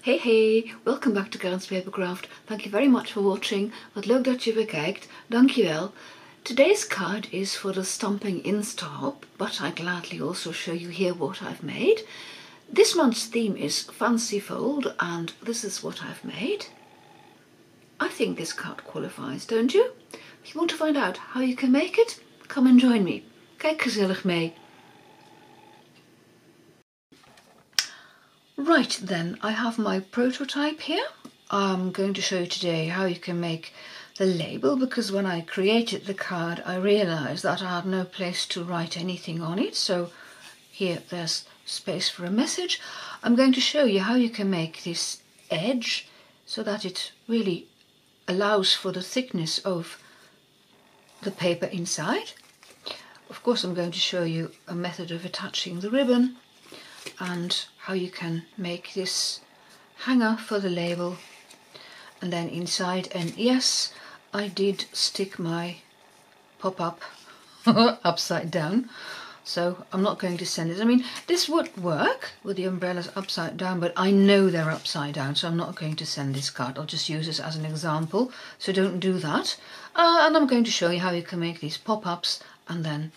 Hey, welkom back to Kaart's Papercraft. Thank you very much for watching. Wat leuk dat je weer kijkt. Dankjewel. Today's card is for the Stampin Insta Hop, but I gladly also show you here what I've made. This month's theme is Fancy Fold, and this is what I've made. I think this card qualifies, don't you? If you want to find out how you can make it, come and join me. Kijk gezellig mee. Right then, I have my prototype here. I'm going to show you today how you can make the label, because when I created the card I realized that I had no place to write anything on it, so here there's space for a message. I'm going to show you how you can make this edge so that it really allows for the thickness of the paper inside. Of course, I'm going to show you a method of attaching the ribbon and how you can make this hanger for the label, and then inside. And yes, I did stick my pop-up upside down, so I'm not going to send it. I mean, this would work with the umbrellas upside down, but I know they're upside down, so I'm not going to send this card. I'll just use this as an example, so don't do that. And I'm going to show you how you can make these pop-ups and then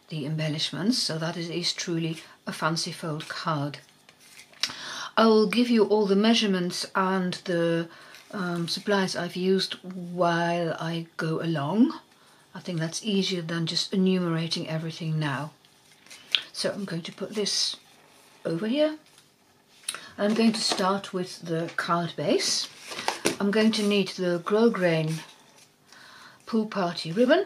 the embellishments, so that it is truly a fancy fold card. I will give you all the measurements and the supplies I've used while I go along. I think that's easier than just enumerating everything now. So I'm going to put this over here. I'm going to start with the card base. I'm going to need the grosgrain pool party ribbon,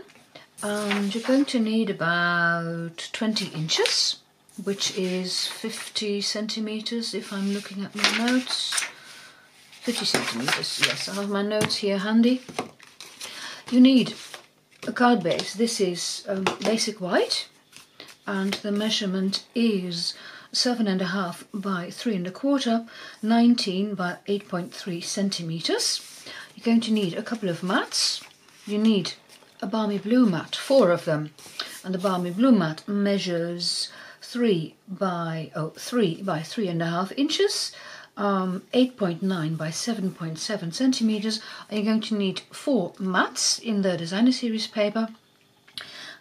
and you're going to need about 20 inches, which is 50 centimeters if I'm looking at my notes. 50 centimeters, yes, I have my notes here handy. You need a card base. This is basic white, and the measurement is 7.5 by 3.25, 19 by 8.3 centimeters. You're going to need a couple of mats. You need a balmy blue mat, 4 of them, and the balmy blue mat measures 3 by 3.5 inches, 8.9 by 7.7 centimeters. And you're going to need 4 mats in the designer series paper,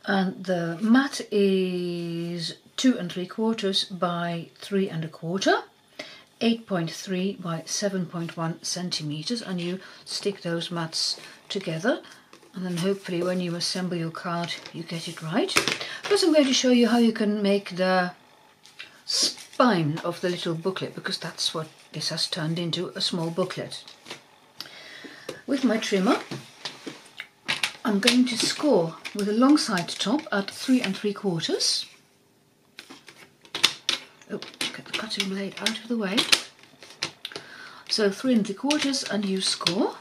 and the mat is 2 3/4 by 3.25, 8.3 by 7.1 centimeters, and you stick those mats together, and then hopefully when you assemble your card you get it right. First I'm going to show you how you can make the spine of the little booklet, because that's what this has turned into, a small booklet. With my trimmer I'm going to score with a long side top at 3 3/4. Oh, get the cutting blade out of the way. So 3 3/4, and you score.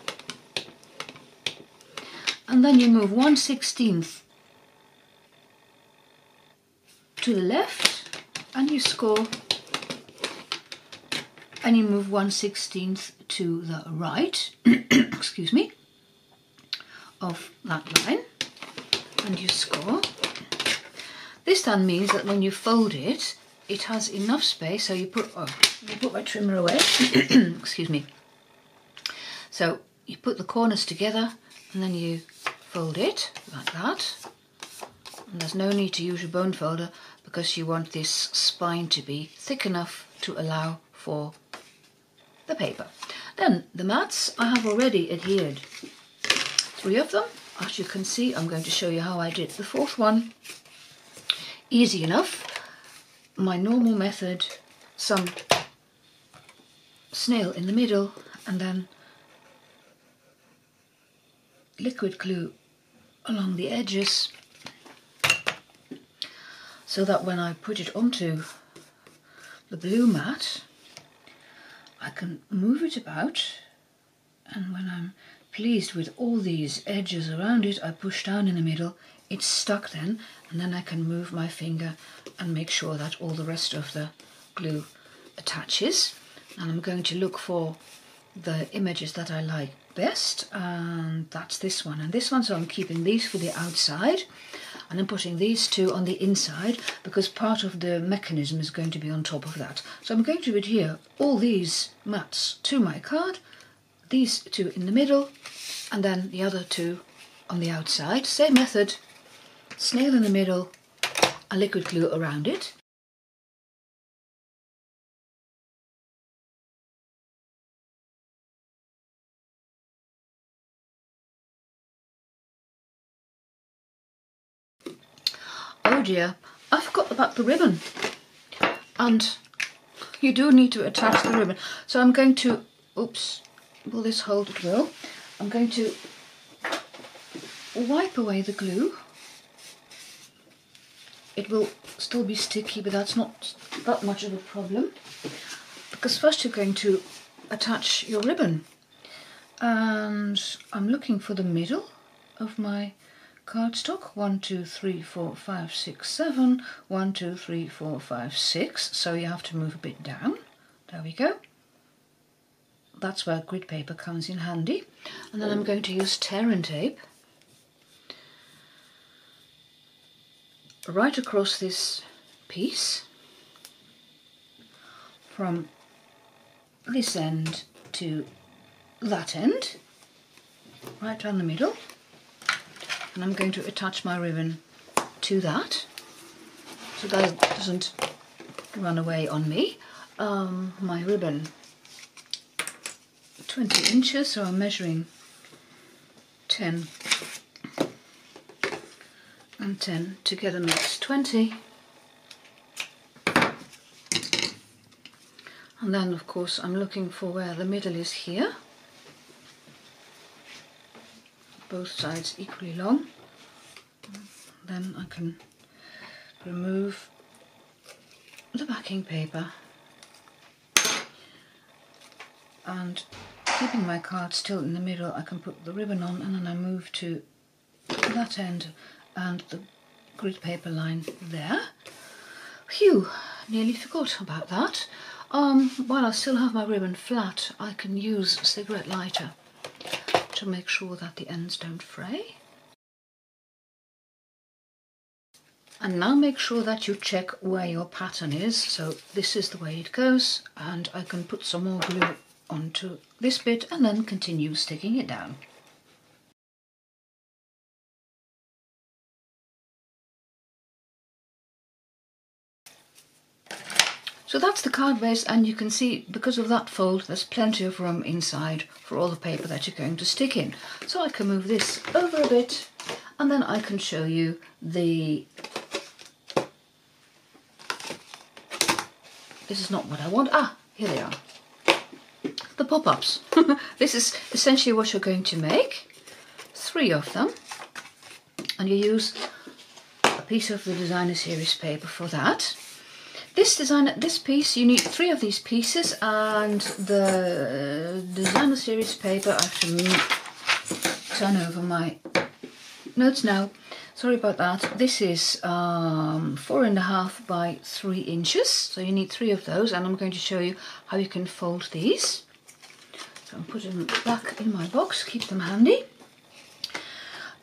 And then you move 1/16 to the left, and you score, and you move 1/16 to the right, excuse me, of that line, and you score. This then means that when you fold it, it has enough space, so you put my trimmer away, excuse me. So you put the corners together, and then you fold it like that, and there's no need to use your bone folder because you want this spine to be thick enough to allow for the paper. Then the mats, I have already adhered 3 of them. As you can see, I'm going to show you how I did the 4th one. Easy enough. My normal method, some snail in the middle, and then liquid glue along the edges, so that when I put it onto the blue mat I can move it about, and when I'm pleased with all these edges around it I push down in the middle. It's stuck then, and then I can move my finger and make sure that all the rest of the glue attaches. And I'm going to look for the images that I like best, and that's this one and this one, so I'm keeping these for the outside. and I'm putting these two on the inside because part of the mechanism is going to be on top of that. So I'm going to adhere all these mats to my card, these two in the middle, and then the other two on the outside. Same method, snail in the middle and liquid glue around it. Oh dear, I forgot about the ribbon, and you do need to attach the ribbon. So I'm going to, oops, will this hold? It will. I'm going to wipe away the glue. It will still be sticky, but that's not that much of a problem, because first you're going to attach your ribbon, and I'm looking for the middle of my cardstock. 1, 2, 3, 4, 5, 6, 7. 1, 2, 3, 4, 5, 6. So you have to move a bit down. There we go. That's where grid paper comes in handy. And then I'm going to use tear and tape right across this piece from this end to that end, right down the middle. And I'm going to attach my ribbon to that so that it doesn't run away on me. My ribbon, 20 inches, so I'm measuring 10 and 10 together makes 20. And then of course I'm looking for where the middle is here. Both sides equally long. Then I can remove the backing paper, and keeping my card still in the middle, I can put the ribbon on, and then I move to that end and the grid paper line there. Phew, nearly forgot about that. While I still have my ribbon flat, I can use a cigarette lighter to make sure that the ends don't fray. And now make sure that you check where your pattern is. So this is the way it goes, and I can put some more glue onto this bit and then continue sticking it down. So that's the card base, and you can see because of that fold there's plenty of room inside for all the paper that you're going to stick in. So I can move this over a bit, and then I can show you the... This is not what I want. Ah, here they are. The pop-ups. This is essentially what you're going to make. 3 of them. And you use a piece of the designer series paper for that. This piece, you need 3 of these pieces, and the designer series paper, I have to turn over my notes now. Sorry about that. This is 4.5 by 3 inches, so you need 3 of those, and I'm going to show you how you can fold these. So I'm putting them back in my box, keep them handy.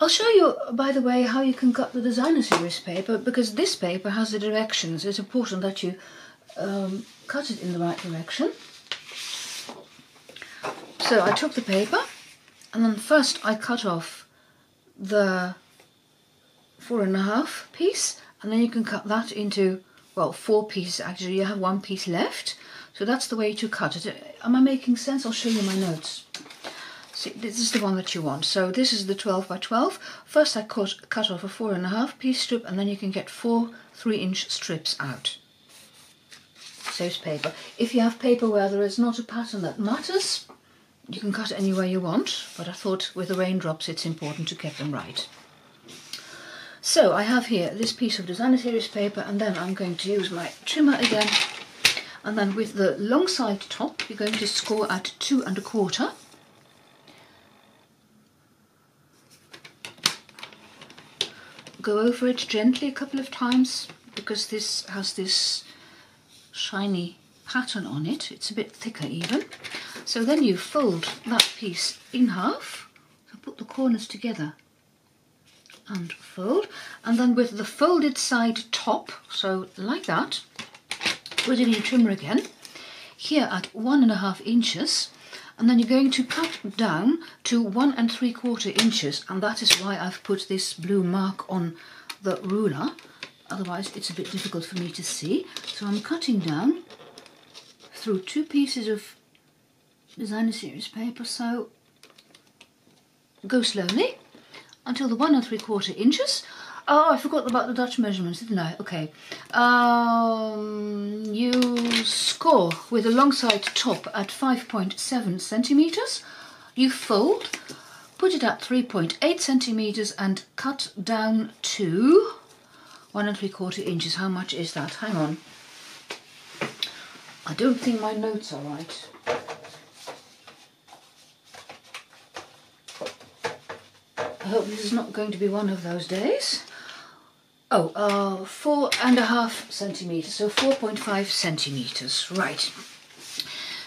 I'll show you, by the way, how you can cut the designer series paper, because this paper has the directions. It's important that you cut it in the right direction. So I took the paper, and then first I cut off the 4.5 piece, and then you can cut that into, well, 4 pieces. Actually, you have 1 piece left, so that's the way to cut it. Am I making sense? I'll show you my notes. See, this is the one that you want. So this is the 12 by 12. First I cut off a 4.5 piece strip, and then you can get 4 3-inch strips out. Saves paper. If you have paper where there is not a pattern that matters, you can cut it any way you want, but I thought with the raindrops it's important to get them right. So I have here this piece of designer series paper, and then I'm going to use my trimmer again, and then with the long side top you're going to score at 2.25. Go over it gently a couple of times, because this has this shiny pattern on it. It's a bit thicker even. So then you fold that piece in half, so put the corners together and fold, and then with the folded side top, so like that, put it in your trimmer again, here at 1.5 inches, and then you're going to cut down to 1 3/4 inches, and that is why I've put this blue mark on the ruler, otherwise it's a bit difficult for me to see. So I'm cutting down through 2 pieces of designer series paper, so go slowly until the 1 3/4 inches. Oh, I forgot about the Dutch measurements, didn't I? Okay. You score with a long side top at 5.7 centimeters. You fold, put it at 3.8 centimeters and cut down to 1 3/4 inches. How much is that? Hang on. I don't think my notes are right. I hope this is not going to be one of those days. Oh, 4.5 centimeters, so 4.5 centimeters, right.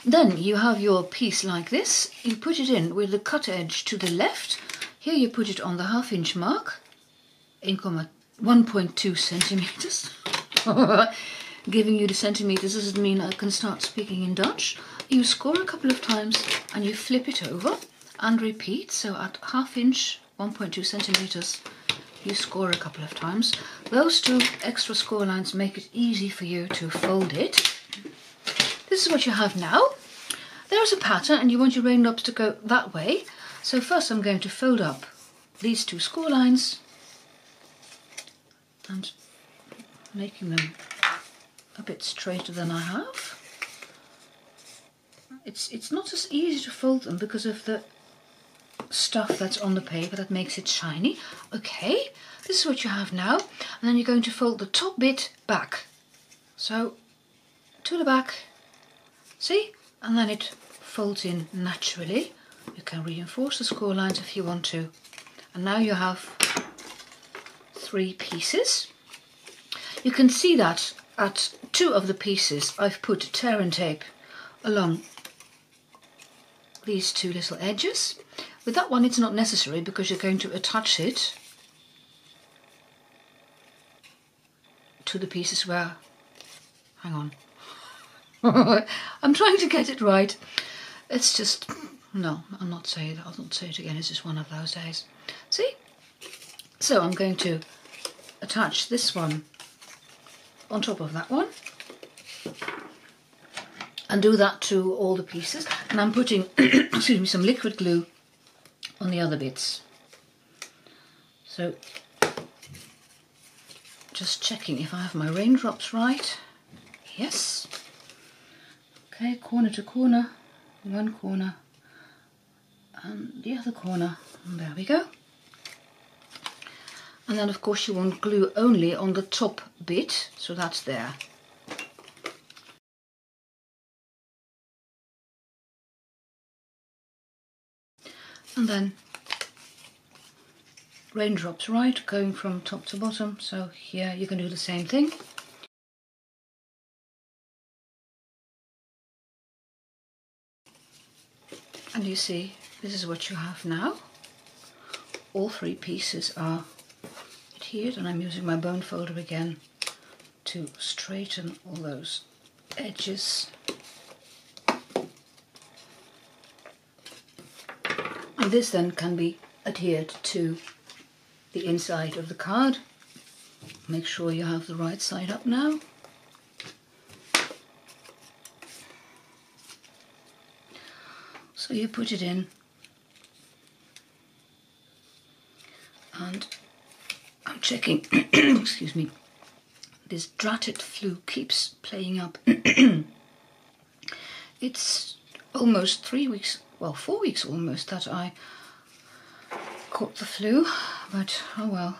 Then you have your piece like this. You put it in with the cut edge to the left. Here you put it on the 1/2 inch mark, 1.2 centimeters. Giving you the centimeters doesn't mean I can start speaking in Dutch. You score a couple of times and you flip it over and repeat. So at 1/2 inch, 1.2 centimeters, you score a couple of times. Those 2 extra score lines make it easy for you to fold it. This is what you have now. There's a pattern and you want your raindrops to go that way. So first I'm going to fold up these 2 score lines and making them a bit straighter than I have. It's not as easy to fold them because of the stuff that's on the paper that makes it shiny. Okay, this is what you have now, and then you're going to fold the top bit back. So to the back, see, and then it folds in naturally. You can reinforce the score lines if you want to. And now you have 3 pieces. You can see that at 2 of the pieces I've put tear and tape along these 2 little edges. With that one it's not necessary because you're going to attach it to the pieces where, hang on, I'm trying to get it right. It's just, no, I'll not say it again, it's just one of those days. See? So I'm going to attach this one on top of that one and do that to all the pieces, and I'm putting excuse me, some liquid glue on the other bits. So just checking if I have my raindrops right. Yes. Okay, corner to corner, one corner and the other corner, and there we go. And then of course you want glue only on the top bit, so that's there. And then raindrops right, going from top to bottom, so here you can do the same thing. And you see, this is what you have now. All 3 pieces are adhered, and I'm using my bone folder again to straighten all those edges. And this then can be adhered to the inside of the card. Make sure you have the right side up now. So you put it in, and I'm checking, excuse me, this dratted flu keeps playing up. It's almost 3 weeks, well 4 weeks almost, that I caught the flu, but oh well.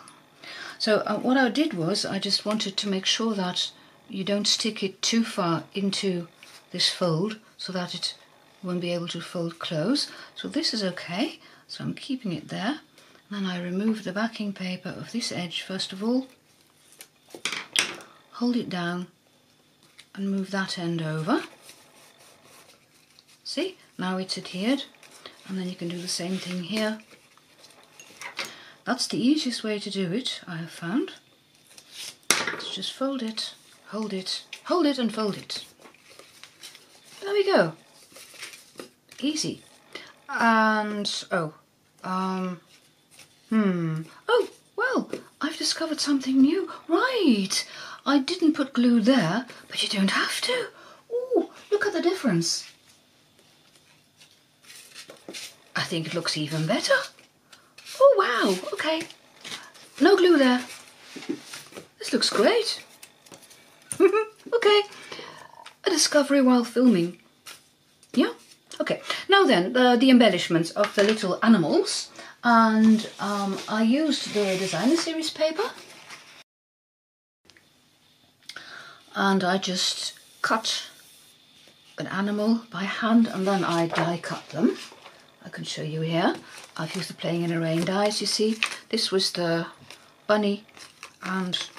So what I did was I just wanted to make sure that you don't stick it too far into this fold so that it won't be able to fold close. So this is okay, so I'm keeping it there. Then I remove the backing paper of this edge first of all, hold it down and move that end over. See, now it's adhered, and then you can do the same thing here. That's the easiest way to do it, I have found. Let's just fold it, hold it, hold it and fold it. There we go. Easy. And, oh, well, I've discovered something new. Right, I didn't put glue there, but you don't have to. Ooh, look at the difference. I think it looks even better. Oh, wow, okay. No glue there. This looks great. Okay, a discovery while filming. Yeah, okay. Now then, the embellishments of the little animals. And I used the designer series paper. And I just cut an animal by hand and then I die cut them. I can show you here. I've used the Playing in the Rain dies, you see. This was the bunny and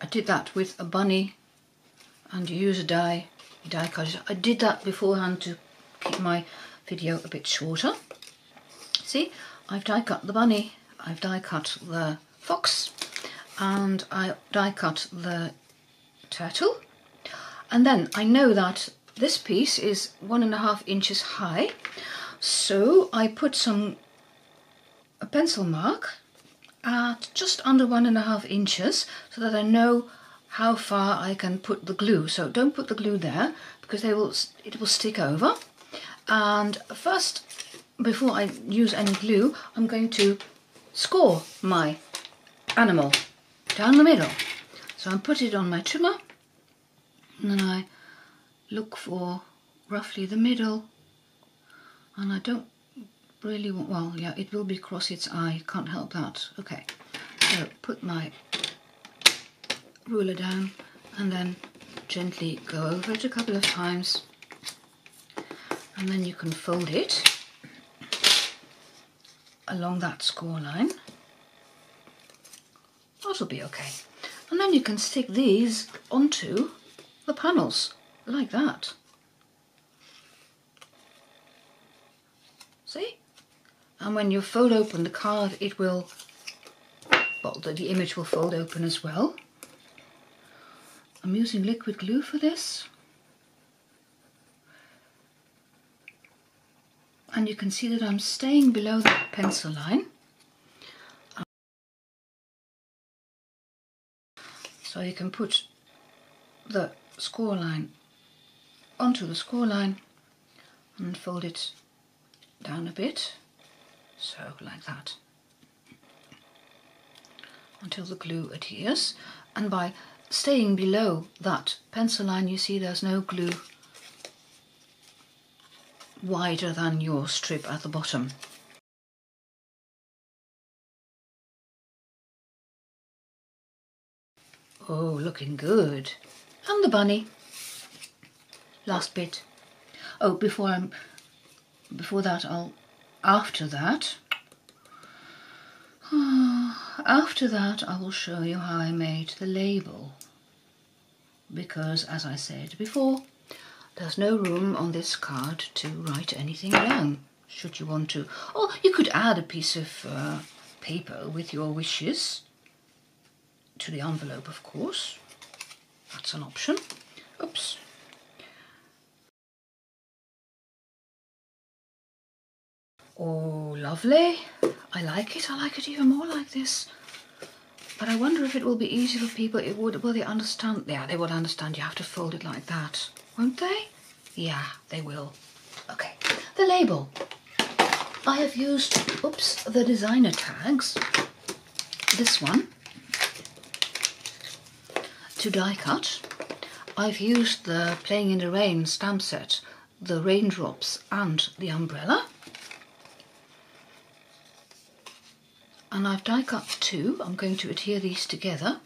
I did that with a bunny and you use a die, you die cut it. I did that beforehand to keep my video a bit shorter. See, I've die cut the bunny, I've die cut the fox and I die cut the turtle. And then I know that this piece is 1.5 inches high. So I put a pencil mark at just under 1.5 inches so that I know how far I can put the glue. So don't put the glue there because it will stick over. And first, before I use any glue, I'm going to score my animal down the middle. So I put it on my trimmer and then I look for roughly the middle. And I don't really want, well, yeah, it will be across its eye, can't help that. Okay, so put my ruler down and then gently go over it a couple of times. And then you can fold it along that score line. That'll be okay. And then you can stick these onto the panels, like that. See? And when you fold open the card, it will, well, the image will fold open as well. I'm using liquid glue for this. And you can see that I'm staying below the pencil line. So you can put the score line onto the score line and fold it down a bit, so like that, until the glue adheres. And by staying below that pencil line, you see there's no glue wider than your strip at the bottom. Oh, looking good. And the bunny. Last bit. Oh, after that I will show you how I made the label, because as I said before, there's no room on this card to write anything down, should you want to. Or you could add a piece of paper with your wishes to the envelope, of course. That's an option. Oops. Oh, lovely. I like it. I like it even more like this. But I wonder if it will be easy for people. Will they understand? Yeah, they would understand you have to fold it like that, won't they? Yeah, they will. Okay, the label. I have used, the designer tags. This one. To die cut. I've used the Playing in the Rain stamp set, the raindrops and the umbrella. And I've die cut two. I'm going to adhere these together.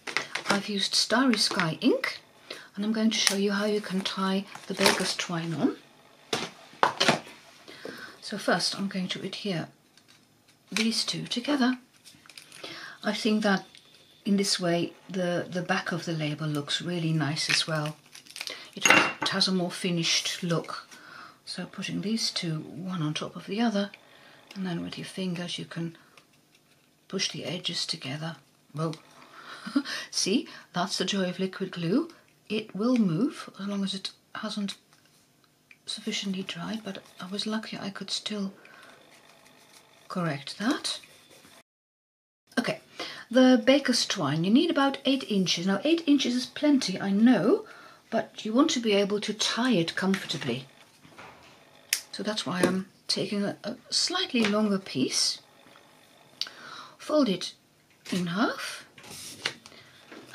I've used Starry Sky ink and I'm going to show you how you can tie the baker's twine on. So first I'm going to adhere these two together. I think that in this way the back of the label looks really nice as well. It has a more finished look. So putting these two one on top of the other, and then with your fingers you can push the edges together. Whoa. See, that's the joy of liquid glue. It will move as long as it hasn't sufficiently dried, but I was lucky I could still correct that. Okay, the baker's twine, you need about 8 inches. Now 8 inches is plenty, I know, but you want to be able to tie it comfortably. So that's why I'm taking a slightly longer piece, fold it in half,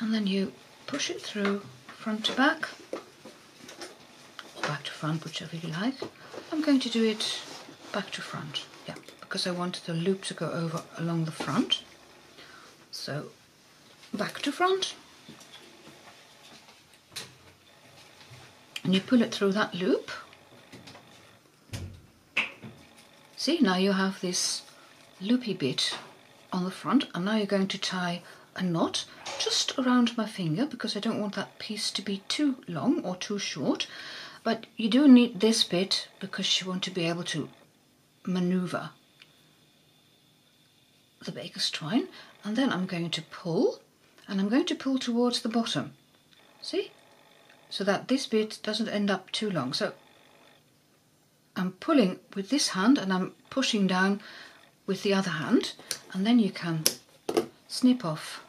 and then you push it through front to back, or back to front, whichever you like. I'm going to do it back to front, yeah, because I want the loop to go over along the front. So back to front, and you pull it through that loop. See, now you have this loopy bit on the front, and now you're going to tie a knot just around my finger, because I don't want that piece to be too long or too short, but you do need this bit because you want to be able to maneuver the baker's twine. And then I'm going to pull, and I'm going to pull towards the bottom, see, so that this bit doesn't end up too long. So I'm pulling with this hand and I'm pushing down with the other hand, and then you can snip off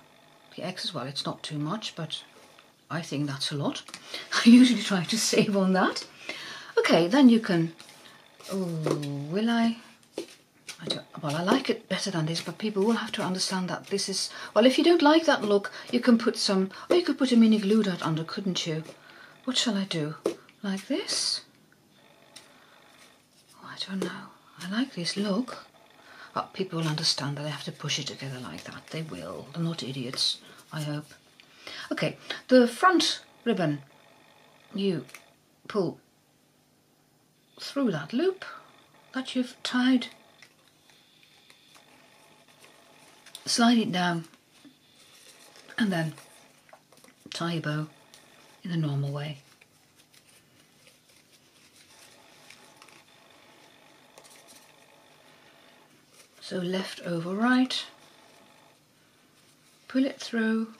the excess. Well, it's not too much, but I think that's a lot. I usually try to save on that. Okay, then you can, oh, will I don't, well, I like it better than this, but people will have to understand that this is, well, if you don't like that look, you can put some, or you could put a mini glue dot under, couldn't you? What shall I do? Like this? Oh, I don't know. I like this look. Oh, people will understand that I have to push it together like that. They will. They're not idiots, I hope. Okay, the front ribbon, you pull through that loop that you've tied, slide it down, and then tie a bow in the normal way. So left over right, pull it through,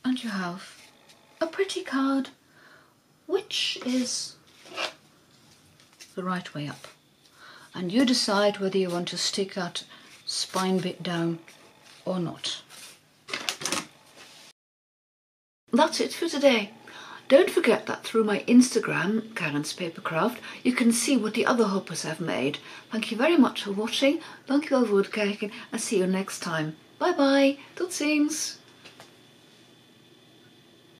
and you have a pretty card, which is the right way up. And you decide whether you want to stick that spine bit down or not. That's it for today. Don't forget that through my Instagram, Karen's Papercraft, you can see what the other hoppers have made. Thank you very much for watching. Dank u wel voor het kijken, and see you next time. Bye bye. Tot ziens.